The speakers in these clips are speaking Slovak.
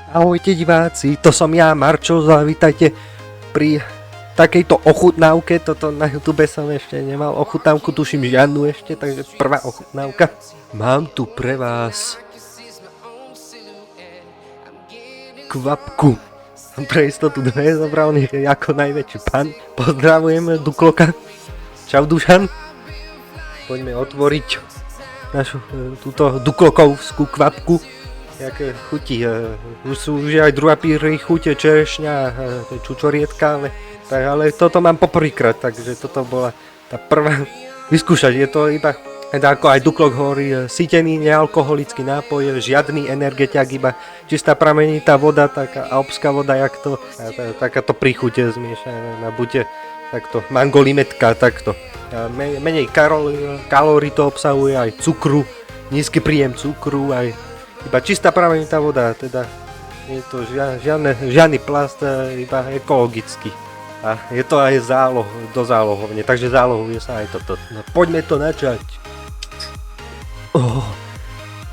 Ahojte diváci, to som ja, Marčo, a vítajte pri takejto ochutnávke. Toto na YouTube som ešte nemal ochutnávku, tuším žiadnu ešte, takže prvá ochutnávka. Mám tu pre vás kvapku. Pre istotu dve zobral, nech je ako najväčší pán. Pozdravujem Dukloka. Čau Dušan. Poďme otvoriť našu túto Duklokovskú kvapku. Jak chutí, už je aj druhá chuť, čerešňa, čučorietka, ale toto mám poprvýkrát, takže toto bola tá prvá vyskúšať. Je to iba, ako aj Duklok hovorí, sítený nealkoholický nápoj, žiadny energetiak, iba čistá pramenitá voda, taká alpská voda, jak to, takáto príchuť zmiešaná, buďte takto mango limetka, takto. Menej kalórií to obsahuje, aj cukru, nízky príjem cukru, aj iba čistá pramenitá voda, teda je to žiadny plast, iba ekologický. A je to aj do zálohovne, takže zálohuje sa aj toto. No, poďme to načať.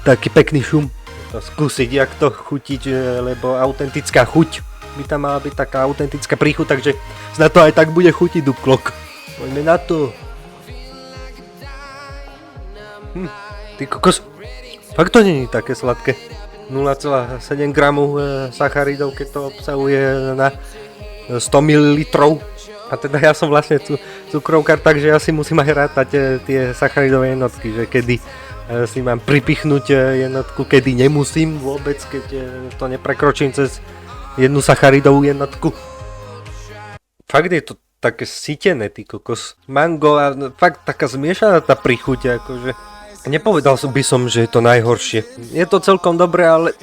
Taký pekný šum. To skúsiť, jak to chutiť, lebo autentická chuť by tam mala byť taká autentická príchuť, takže snad to aj tak bude chutiť Duklok. Poďme na to. Ty kokos. Fakt to nie je také sladké. 0,7 gramov sacharidov, keď to obsahuje na 100 ml. A teda ja som vlastne cukrovkár, takže ja si musím aj rátať tie sacharidové jednotky, že kedy si mám pripichnúť jednotku, kedy nemusím vôbec, keď to neprekročím cez jednu sacharidovú jednotku. Fakt je to také sytené, ty kokos. Mango a fakt taká zmiešaná tá príchuť, akože. Nepovedal by som, že je to najhoršie. Je to celkom dobré, ale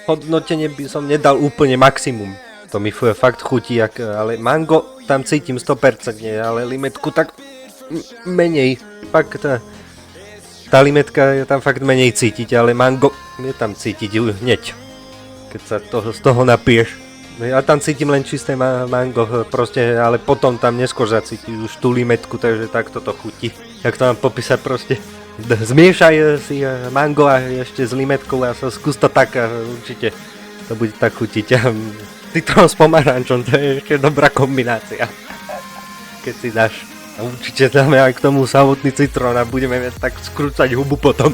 hodnotenie by som nedal úplne maximum. To mi fakt chutí, ale mango tam cítim 100%, ale limetku tak menej. Fakt tá limetka je tam fakt menej cítiť, ale mango je tam cítiť hneď, keď sa z toho napiješ. Ja tam cítim len čisté mango proste, ale potom tam neskôr zacítiš už tú limetku, takže takto to chutí. Jak to mám popísať proste? Zmiešaj si mango a ešte s limetkou a skús to tak a určite to bude tak chutiť. Citrón s pomarančom, to je ešte dobrá kombinácia. Keď si dáš. A určite dáme aj k tomu samotný citrón a budeme tak skrúcať hubu potom.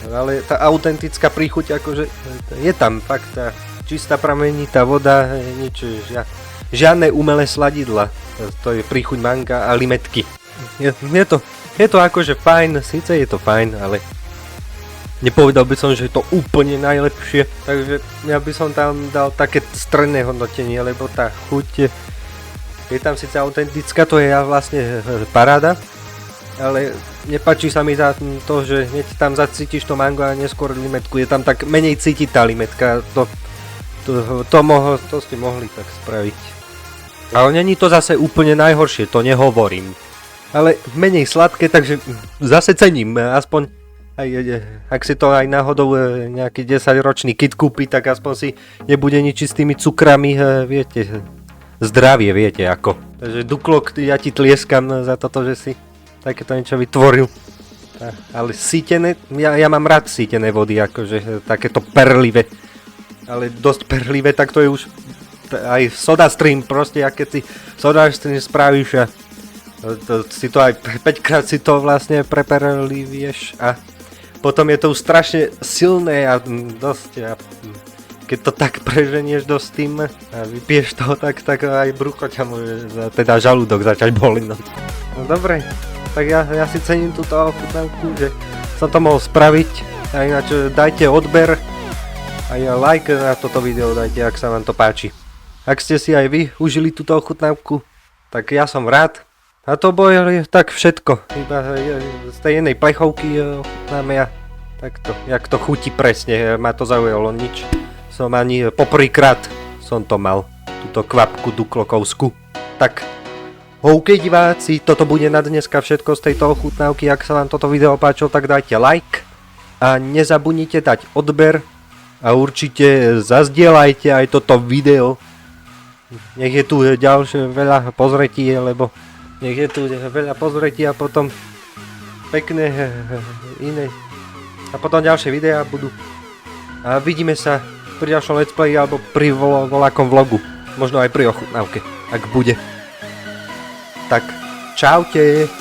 Ale tá autentická príchuť, akože je tam fakt tá čistá pramenitá voda, nič, žiadne umelé sladidla. To je príchuť manga a limetky. Je to akože fajn, síce je to fajn, ale nepovedal by som, že je to úplne najlepšie, takže ja by som tam dal také stredné hodnotenie, lebo tá chuť je tam síce autentická, to je vlastne paráda, ale nepáči sa mi to, že hneď tam zacítiš to mango a neskôr limetku, je tam tak menej cítiť tá limetka, to ste mohli tak spraviť. Ale není to zase úplne najhoršie, to nehovorím. Ale menej sladké, takže zase cením, aspoň ak si to aj náhodou nejaký 10-ročný kid kúpi, tak aspoň si nebude nič s tými cukrami, viete, zdravie, viete ako. Takže Duklok, ja ti tlieskam za toto, že si takéto niečo vytvoril. Ale sítené, ja mám rád sítené vody, akože takéto perlivé, ale dosť perlivé, tak to je už aj SodaStream, proste, a keď si SodaStream spravíš a si to aj 5 krát si to vlastne preperlivieš a potom je to už strašne silné a dosť a keď to tak preženieš dosť tým a vypiješ toho, tak aj brucho ťa môže, teda žalúdok začať boliť. No dobre, tak ja si cením túto ochutnávku, že som to mohol spraviť a ináč dajte odber a like na toto video dajte, ak sa vám to páči. Ak ste si aj vy užili túto ochutnávku, tak ja som rád. A to bolo tak všetko, iba z tej jednej plechovky máme ja takto, jak to chutí presne, ma to zaujalo nič. Som ani poprvýkrát som to mal, túto kvapku Duklokovskú. Tak, OK diváci, toto bude na dneska všetko z tejto ochutnávky, ak sa vám toto video páčilo, tak dajte like a nezabudnite dať odber a určite zazdieľajte aj toto video. Nech je tu ďalšie veľa pozretí, lebo nech je tu veľa pozretí a potom pekné iné. A potom ďalšie videá budú. A vidíme sa pri ďalšom let's play alebo pri voľakom vlogu. Možno aj pri ochutnávke, ak bude. Tak, čaute.